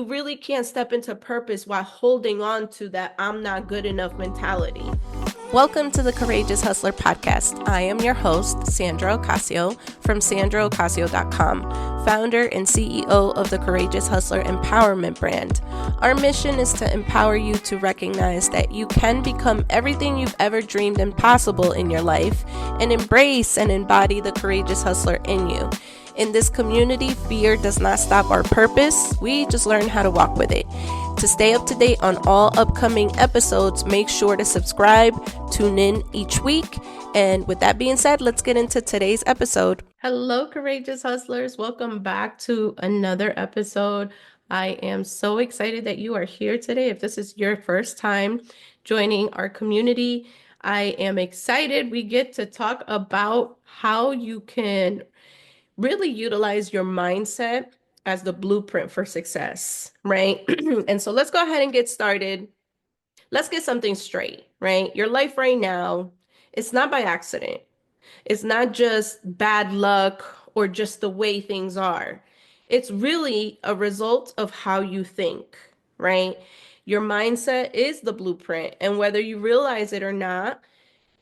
You really can't step into purpose while holding on to that I'm not good enough mentality. Welcome to the Courageous Hustler podcast. I am your host, Sandra Ocasio from sandraocasio.com, founder and CEO of the Courageous Hustler Empowerment brand. Our mission is to empower you to recognize that you can become everything you've ever dreamed impossible in your life and embrace and embody the courageous hustler in you. In this community, fear does not stop our purpose. We just learn how to walk with it. To stay up to date on all upcoming episodes, make sure to subscribe, tune in each week. And with that being said, let's get into today's episode. Hello, courageous hustlers. Welcome back to another episode. I am so excited that you are here today. If this is your first time joining our community, I am excited. We get to talk about how you can really utilize your mindset as the blueprint for success, right? And so let's go ahead and get started. Let's get something straight, right? Your life right now, it's not by accident. It's not just bad luck or just the way things are. It's really a result of how you think, right? Your mindset is the blueprint. And whether you realize it or not,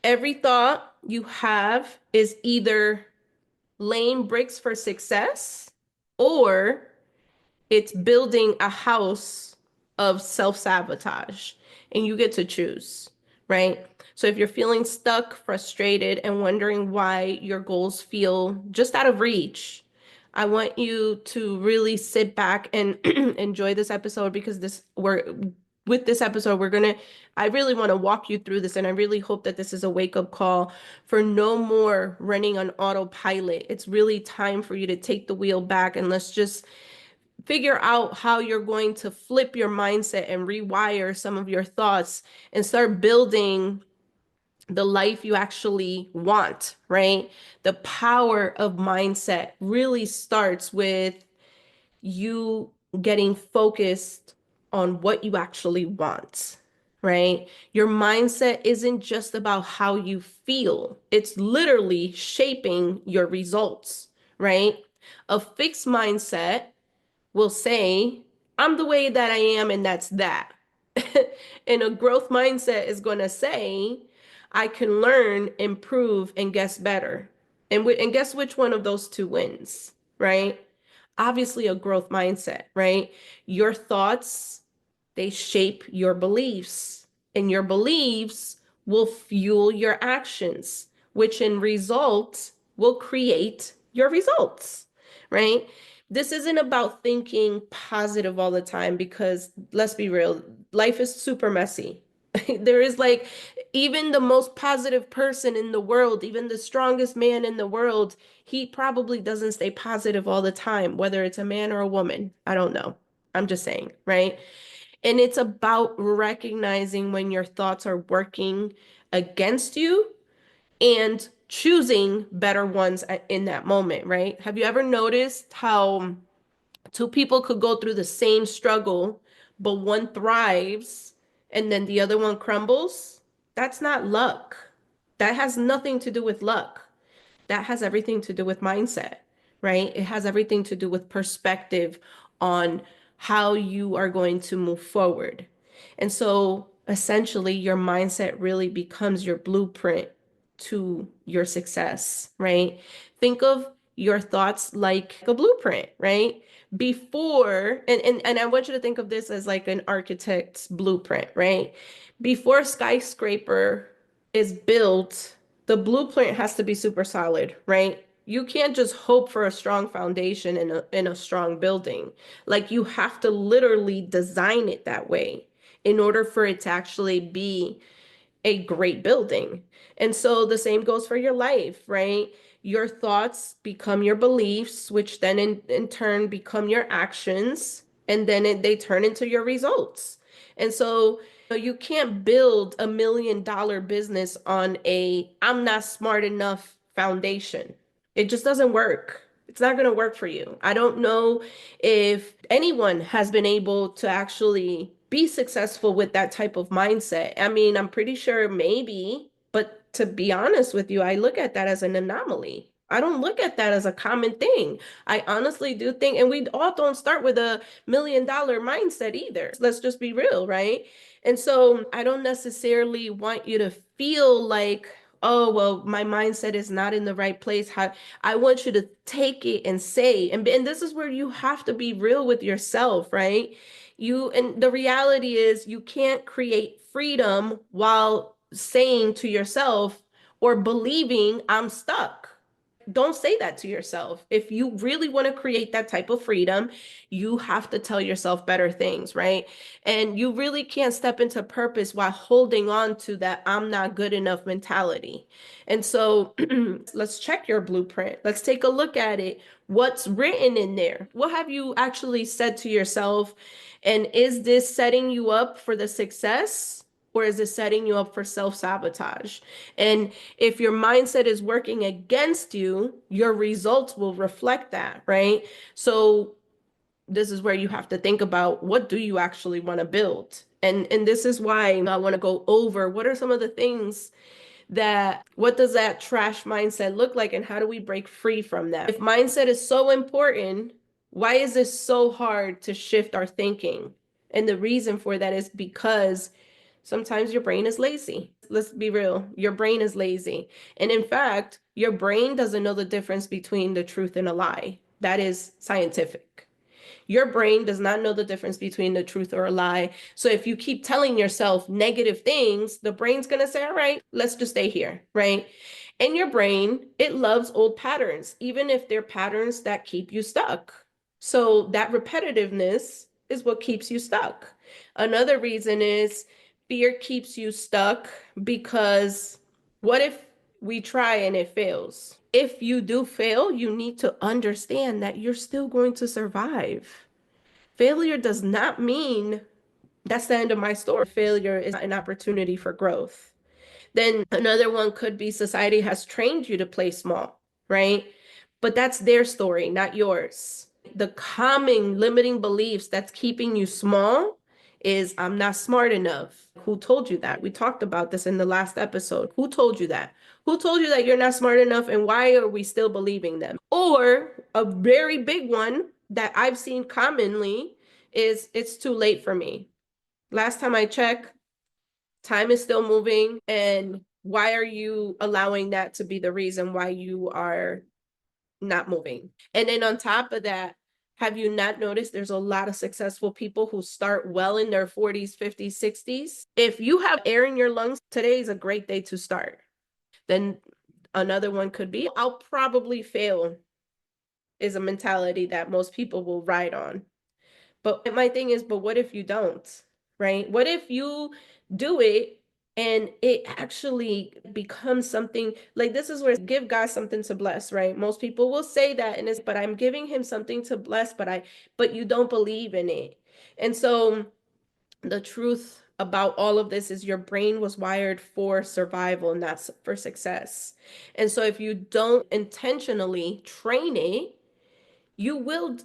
every thought you have is either laying bricks for success, or it's building a house of self-sabotage, and you get to choose, right? So if you're feeling stuck, frustrated, and wondering why your goals feel just out of reach, I want you to really sit back and enjoy this episode, because with this episode, I really want to walk you through this, and I really hope that this is a wake-up call for no more running on autopilot. It's really time for you to take the wheel back, and let's just figure out how you're going to flip your mindset and rewire some of your thoughts and start building the life you actually want, right? The power of mindset really starts with you getting focused on what you actually want, right? Your mindset isn't just about how you feel. It's literally shaping your results, right? A fixed mindset will say, I'm the way that I am, and that's that. And a growth mindset is going to say, I can learn, improve, and guess better. And guess which one of those two wins, right? Obviously, a growth mindset, right? Your thoughts, they shape your beliefs, and your beliefs will fuel your actions, which in result will create your results, right? This isn't about thinking positive all the time, because let's be real, life is super messy. There is like, even the most positive person in the world, even the strongest man in the world, he probably doesn't stay positive all the time, whether it's a man or a woman. I don't know. I'm just saying, right? And it's about recognizing when your thoughts are working against you and choosing better ones in that moment, right? Have you ever noticed how two people could go through the same struggle, but one thrives and then the other one crumbles? That's not luck. That has nothing to do with luck. That has everything to do with mindset, right? It has everything to do with perspective on how you are going to move forward. And so essentially, your mindset really becomes your blueprint to your success, right? Think of your thoughts like a blueprint, right? And I want you to think of this as like an architect's blueprint, right? Before a skyscraper is built, the blueprint has to be super solid, right? You can't just hope for a strong foundation in a strong building. Like, you have to literally design it that way in order for it to actually be a great building. And so the same goes for your life, right? Your thoughts become your beliefs, which then in turn become your actions, and then they turn into your results. And so you can't build $1 million business on a I'm not smart enough foundation. It just doesn't work. It's not going to work for you. I don't know if anyone has been able to actually be successful with that type of mindset. I mean, I'm pretty sure maybe, but to be honest with you, I look at that as an anomaly. I don't look at that as a common thing. I honestly do think, and we all don't start with $1 million mindset either. Let's just be real, right? And so I don't necessarily want you to feel like, oh, well, my mindset is not in the right place. How I want you to take it and say, and this is where you have to be real with yourself, right? And the reality is you can't create freedom while saying to yourself or believing I'm stuck. Don't say that to yourself. If you really want to create that type of freedom, you have to tell yourself better things, right? And you really can't step into purpose while holding on to that I'm not good enough mentality. And so let's check your blueprint. Let's take a look at it. What's written in there? What have you actually said to yourself? And is this setting you up for the success? Or is it setting you up for self-sabotage? And if your mindset is working against you, your results will reflect that, right? So this is where you have to think about, what do you actually want to build? And this is why I want to go over what are some of the things what does that trash mindset look like, and how do we break free from that? If mindset is so important, why is it so hard to shift our thinking? And the reason for that is because sometimes your brain is lazy. Let's be real. Your brain is lazy. And in fact, your brain doesn't know the difference between the truth and a lie. That is scientific. Your brain does not know the difference between the truth or a lie. So if you keep telling yourself negative things, the brain's going to say, all right, let's just stay here, right? And your brain, it loves old patterns, even if they're patterns that keep you stuck. So that repetitiveness is what keeps you stuck. Another reason is fear keeps you stuck because what if we try and it fails? If you do fail, you need to understand that you're still going to survive. Failure does not mean that's the end of my story. Failure is an opportunity for growth. Then another one could be society has trained you to play small, right? But that's their story, not yours. The common limiting beliefs that's keeping you small is I'm not smart enough. Who told you that? We talked about this in the last episode. Who told you that? Who told you that you're not smart enough, and why are we still believing them? Or a very big one that I've seen commonly is it's too late for me. Last time I checked, time is still moving. And why are you allowing that to be the reason why you are not moving? And then on top of that, have you not noticed there's a lot of successful people who start well in their 40s, 50s, 60s? If you have air in your lungs, today is a great day to start. Then another one could be, I'll probably fail, is a mentality that most people will ride on. But my thing is, but what if you don't, right? What if you do it and it actually becomes something like, this is where give God something to bless, right? Most people will say that, and it's, but I'm giving him something to bless, but you don't believe in it. And so the truth about all of this is your brain was wired for survival, not for success. And so if you don't intentionally train it, you will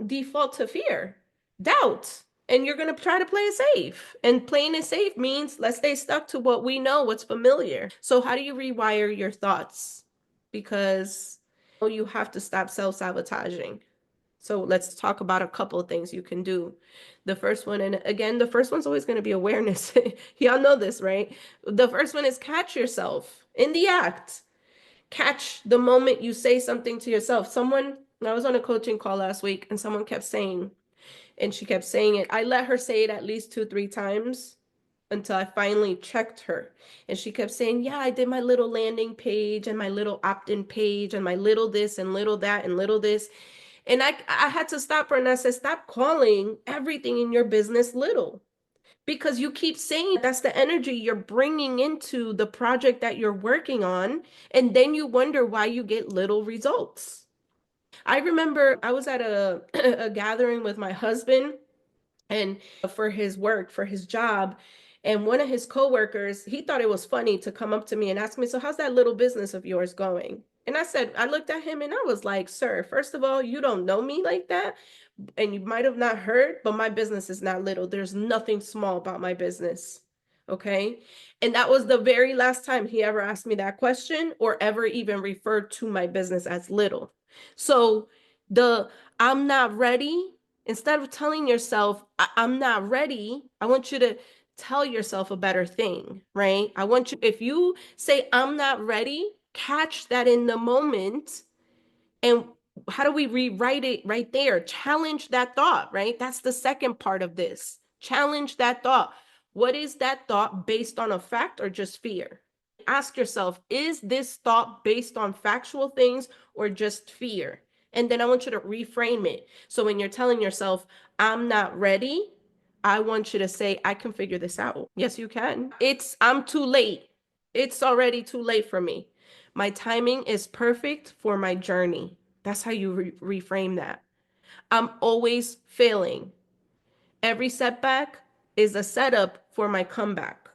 default to fear, doubt, and you're going to try to play it safe. And playing it safe means let's stay stuck to what we know, what's familiar. So how do you rewire your thoughts? Because you have to stop self-sabotaging. So let's talk about a couple of things you can do. The first one, and again, the first one's always going to be awareness. Y'all know this, right? The first one is catch yourself in the act. Catch the moment you say something to yourself. I was on a coaching call last week, and someone kept saying, and she kept saying it. I let her say it at least 2-3 times until I finally checked her. And she kept saying, yeah, I did my little landing page and my little opt-in page and my little this and little that and little this. And I had to stop her, and I said, stop calling everything in your business little. Because you keep saying that's the energy you're bringing into the project that you're working on. And then you wonder why you get little results. I remember I was at a gathering with my husband, and for his work, for his job. And one of his coworkers, he thought it was funny to come up to me and ask me, so how's that little business of yours going? And I looked at him and I was like, sir, first of all, you don't know me like that. And you might have not heard, but my business is not little. There's nothing small about my business. Okay. And that was the very last time he ever asked me that question or ever even referred to my business as little. So the I'm not ready, instead of telling yourself, I'm not ready, I want you to tell yourself a better thing, right? I want you, if you say, I'm not ready, catch that in the moment. And how do we rewrite it right there? Challenge that thought, right? That's the second part of this. Challenge that thought. What is that thought, based on a fact or just fear? Ask yourself, is this thought based on factual things or just fear? And then I want you to reframe it. So when you're telling yourself, I'm not ready, I want you to say, I can figure this out. Yes, you can. I'm too late. It's already too late for me. My timing is perfect for my journey. That's how you reframe that. I'm always failing. Every setback is a setup for my comeback.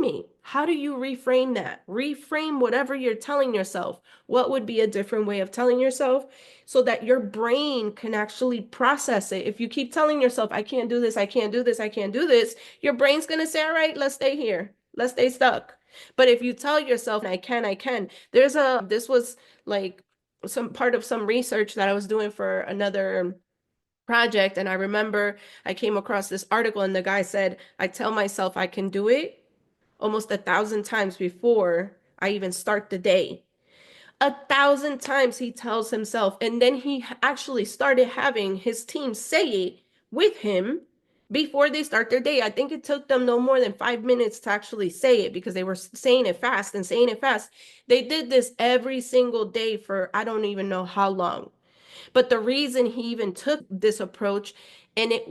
Me, how do you reframe that? Reframe whatever you're telling yourself. What would be a different way of telling yourself so that your brain can actually process it? If you keep telling yourself, I can't do this, I can't do this, I can't do this, your brain's going to say, all right, let's stay here. Let's stay stuck. But if you tell yourself, I can, this was like some part of some research that I was doing for another project. And I remember I came across this article and the guy said, I tell myself I can do it almost 1,000 times before I even start the day. 1,000 times he tells himself, and then he actually started having his team say it with him before they start their day. I think it took them no more than 5 minutes to actually say it because they were saying it fast and saying it fast. They did this every single day for I don't even know how long. But the reason he even took this approach, and it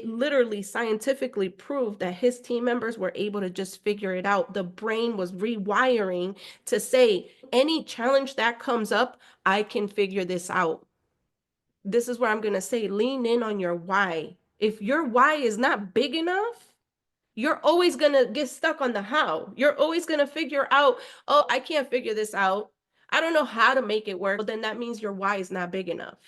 literally scientifically proved that his team members were able to just figure it out. The brain was rewiring to say, any challenge that comes up, I can figure this out. This is where I'm going to say, lean in on your why. If your why is not big enough, you're always going to get stuck on the how. You're always going to figure out, oh, I can't figure this out. I don't know how to make it work. Well, then that means your why is not big enough.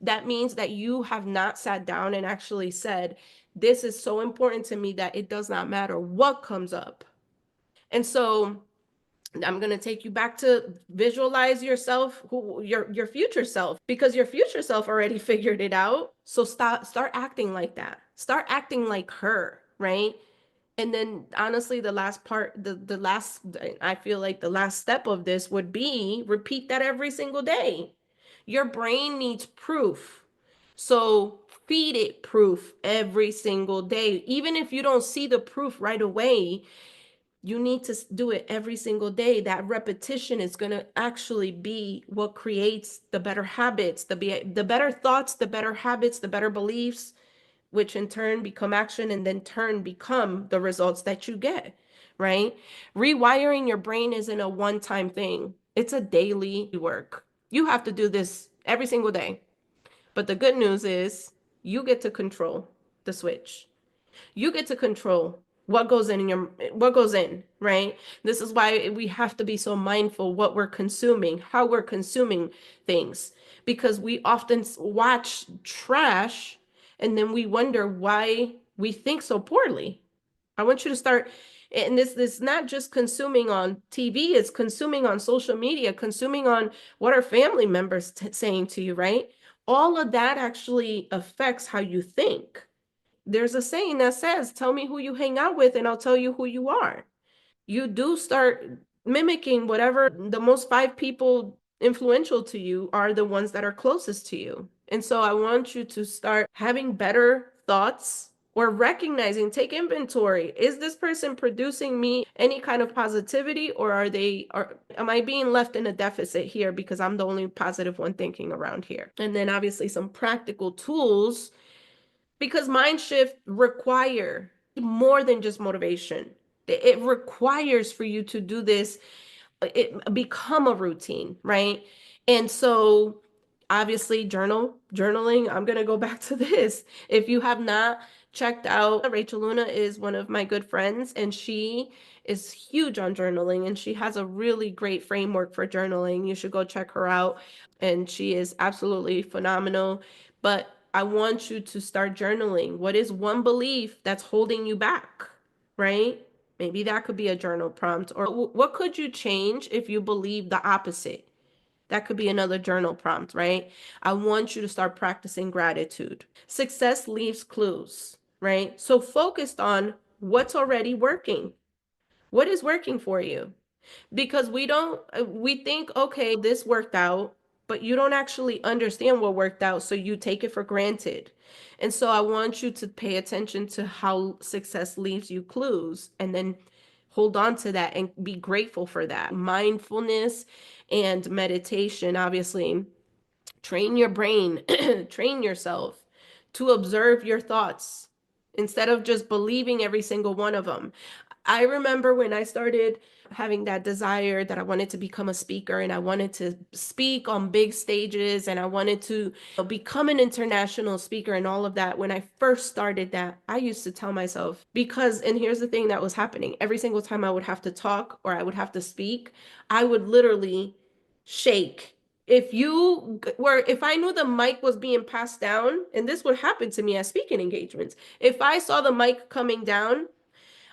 That means that you have not sat down and actually said, this is so important to me that it does not matter what comes up. And so I'm going to take you back to visualize yourself, your future self, because your future self already figured it out. So start acting like that. Start acting like her, right? And then honestly, the last part, the last, I feel like the last step of this would be repeat that every single day. Your brain needs proof. So feed it proof every single day. Even if you don't see the proof right away, you need to do it every single day. That repetition is going to actually be what creates the better habits, the better thoughts, the better habits, the better beliefs, which in turn become action and then turn become the results that you get, right? Rewiring your brain isn't a one-time thing. It's a daily work. You have to do this every single day. But the good news is you get to control the switch. You get to control what goes in, right? This is why we have to be so mindful what we're consuming, how we're consuming things, because we often watch trash and then we wonder why we think so poorly. I want you to start, and this not just consuming on TV, it's consuming on social media, consuming on what are family members saying to you, right? All of that actually affects how you think. There's a saying that says, tell me who you hang out with and I'll tell you who you are. You do start mimicking whatever the most five people influential to you are, the ones that are closest to you. And so I want you to start having better thoughts or recognizing, take inventory. Is this person producing me any kind of positivity, or am I being left in a deficit here because I'm the only positive one thinking around here? And then obviously some practical tools, because mind shift require more than just motivation. It requires for you to do this, it become a routine, right? And so obviously journaling, I'm going to go back to this. If you have not checked out, Rachel Luna is one of my good friends and she is huge on journaling and she has a really great framework for journaling. You should go check her out, and she is absolutely phenomenal. But I want you to start journaling. What is one belief that's holding you back, right? Maybe that could be a journal prompt. Or what could you change if you believe the opposite? That could be another journal prompt, right? I want you to start practicing gratitude. Success leaves clues, right? So focused on what's already working. What is working for you? Because we think, okay, this worked out, but you don't actually understand what worked out, so you take it for granted. And so I want you to pay attention to how success leaves you clues, and then hold on to that and be grateful for that. Mindfulness and meditation, obviously, train your brain, train yourself to observe your thoughts instead of just believing every single one of them. I remember when I started having that desire that I wanted to become a speaker, and I wanted to speak on big stages, and I wanted to become an international speaker and all of that. When I first started that, I used to tell myself, because, and here's the thing that was happening, every single time I would have to talk or I would have to speak, I would literally shake. If I knew the mic was being passed down, and this would happen to me at speaking engagements, if I saw the mic coming down,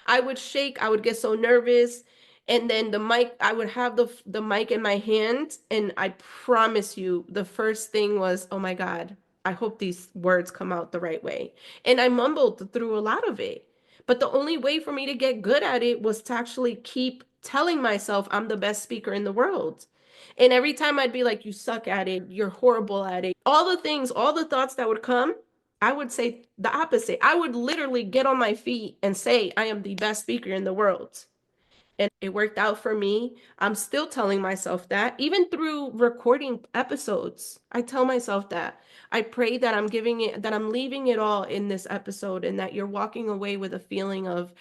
I would shake, I would get so nervous. And then the mic, I would have the mic in my hand, and I promise you, the first thing was, oh my God, I hope these words come out the right way. And I mumbled through a lot of it. But the only way for me to get good at it was to actually keep telling myself I'm the best speaker in the world. And every time I'd be like, you suck at it, you're horrible at it. All the things, all the thoughts that would come, I would say the opposite. I would literally get on my feet and say, I am the best speaker in the world. And it worked out for me. I'm still telling myself that. Even through recording episodes, I tell myself that. I pray that I'm leaving it all in this episode, and that you're walking away with a feeling of,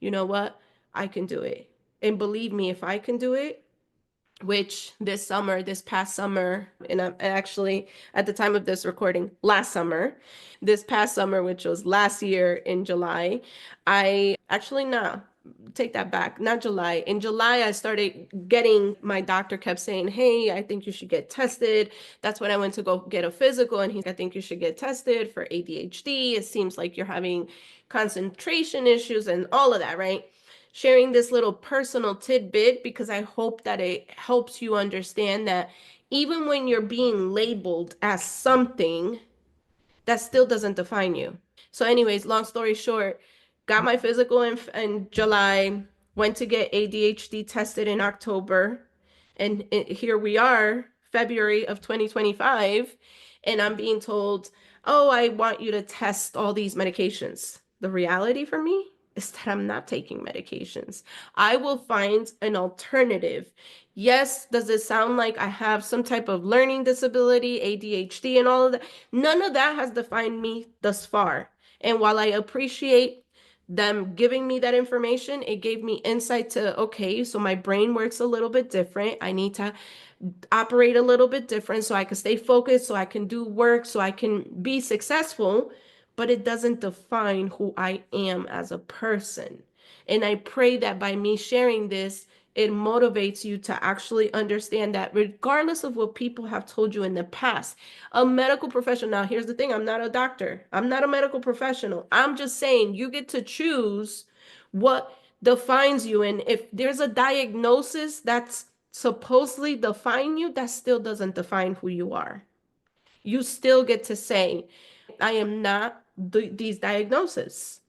you know what? I can do it. And believe me, if I can do it, which this past summer, and I'm actually at the time of this recording, this past summer, which was last year in July, I actually, no, take that back, not July. In July, I started getting, my doctor kept saying, hey, I think you should get tested. That's when I went to go get a physical, and he's, I think you should get tested for ADHD. It seems like you're having concentration issues and all of that, right? Sharing this little personal tidbit because I hope that it helps you understand that even when you're being labeled as something, that still doesn't define you. So, anyways, long story short, got my physical in July, went to get ADHD tested in October, and here we are, February of 2025, and I'm being told, oh, I want you to test all these medications. The reality for me is that I'm not taking medications. I will find an alternative. Yes, does it sound like I have some type of learning disability, ADHD, and all of that? None of that has defined me thus far. And while I appreciate them giving me that information, it gave me insight to, okay, so my brain works a little bit different. I need to operate a little bit different so I can stay focused, so I can do work, so I can be successful, but it doesn't define who I am as a person. And I pray that by me sharing this, it motivates you to actually understand that regardless of what people have told you in the past, a medical professional, now here's the thing, I'm not a doctor, I'm not a medical professional. I'm just saying you get to choose what defines you. And if there's a diagnosis that's supposedly define you, that still doesn't define who you are. You still get to say, I am not these diagnoses.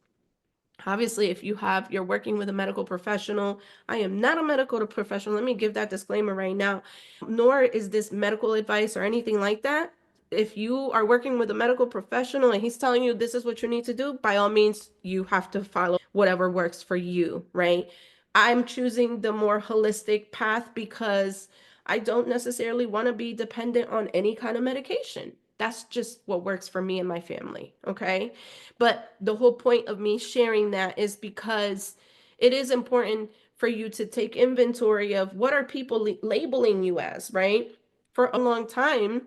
Obviously, if you're working with a medical professional, I am not a medical professional. Let me give that disclaimer right now. Nor is this medical advice or anything like that. If you are working with a medical professional and he's telling you this is what you need to do, by all means, you have to follow whatever works for you, right? I'm choosing the more holistic path because I don't necessarily want to be dependent on any kind of medication. That's just what works for me and my family, okay? But the whole point of me sharing that is because it is important for you to take inventory of what are people labeling you as, right? For a long time,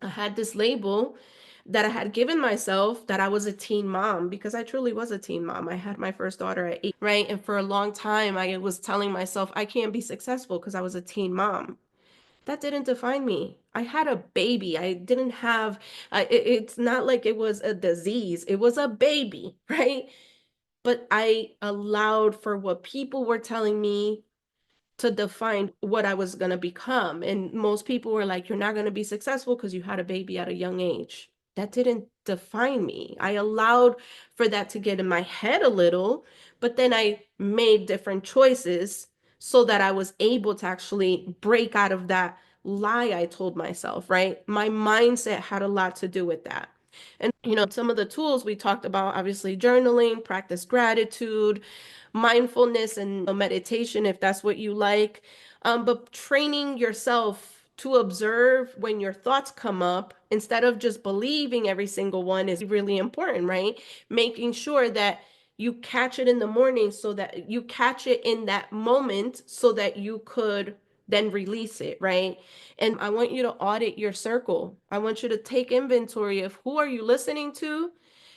I had this label that I had given myself that I was a teen mom, because I truly was a teen mom. I had my first daughter at 8, right? And for a long time, I was telling myself I can't be successful because I was a teen mom. That didn't define me. I had a baby. I didn't have, it's not like it was a disease. It was a baby, right? but I allowed for what people were telling me to define what I was going to become. And most people were like, you're not going to be successful because you had a baby at a young age. That didn't define me. I allowed for that to get in my head a little, but then I made different choices so that I was able to actually break out of that lie I told myself, right? My mindset had a lot to do with that. And, some of the tools we talked about, obviously journaling, practice gratitude, mindfulness, and meditation, if that's what you like. But training yourself to observe when your thoughts come up instead of just believing every single one is really important, right? Making sure that you catch it in the morning so that you catch it in that moment so that you could then release it, right? And I want you to audit your circle. I want you to take inventory of who are you listening to.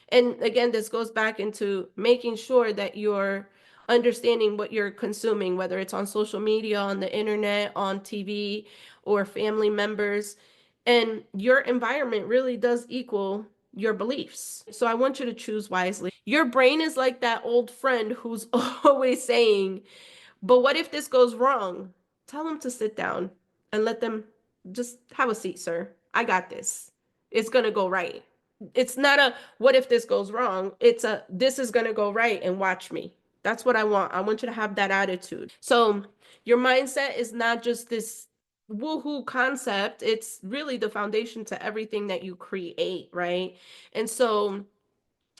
And again, this goes back into making sure that you're understanding what you're consuming, whether it's on social media, on the internet, on TV, or family members. And your environment really does equal your beliefs. So I want you to choose wisely. Your brain is like that old friend who's always saying, but what if this goes wrong? Tell them to sit down and let them just have a seat, sir. I got this. It's going to go right. It's not a what if this goes wrong? It's a this is going to go right and watch me. That's what I want. I want you to have that attitude. So your mindset is not just this woohoo concept. It's really the foundation to everything that you create, right? And so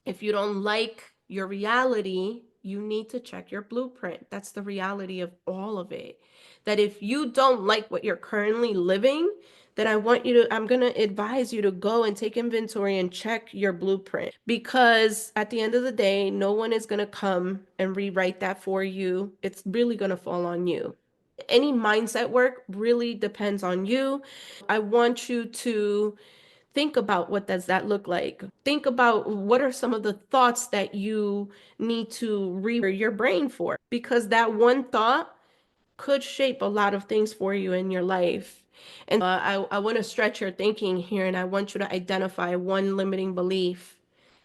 if you don't like your reality, you need to check your blueprint. That's the reality of all of it. That if you don't like what you're currently living, then I'm going to advise you to go and take inventory and check your blueprint. Because at the end of the day, no one is going to come and rewrite that for you. It's really going to fall on you. Any mindset work really depends on you. I want you to think about what does that look like. Think about what are some of the thoughts that you need to rewire your brain for, because that one thought could shape a lot of things for you in your life. And I want to stretch your thinking here, and I want you to identify one limiting belief.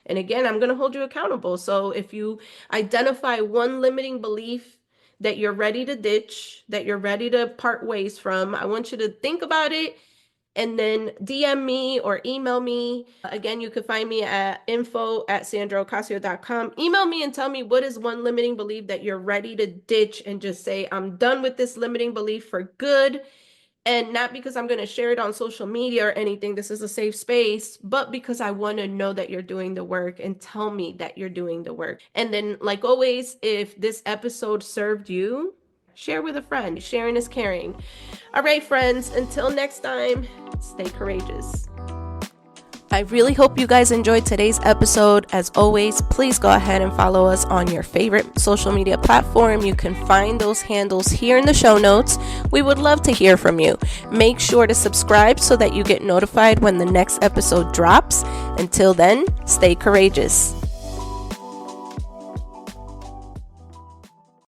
And again, I'm going to hold you accountable. So if you identify one limiting belief that you're ready to ditch, that you're ready to part ways from, I want you to think about it and then DM me or email me. Again, you can find me at info@sandroocasio.com. Email me and tell me what is one limiting belief that you're ready to ditch and just say, I'm done with this limiting belief for good. And not because I'm going to share it on social media or anything. This is a safe space, but because I want to know that you're doing the work and tell me that you're doing the work. And then, like always, if this episode served you, share with a friend. Sharing is caring. All right, friends, until next time, stay courageous. I really hope you guys enjoyed today's episode. As always, please go ahead and follow us on your favorite social media platform. You can find those handles here in the show notes. We would love to hear from you. Make sure to subscribe so that you get notified when the next episode drops. Until then, stay courageous.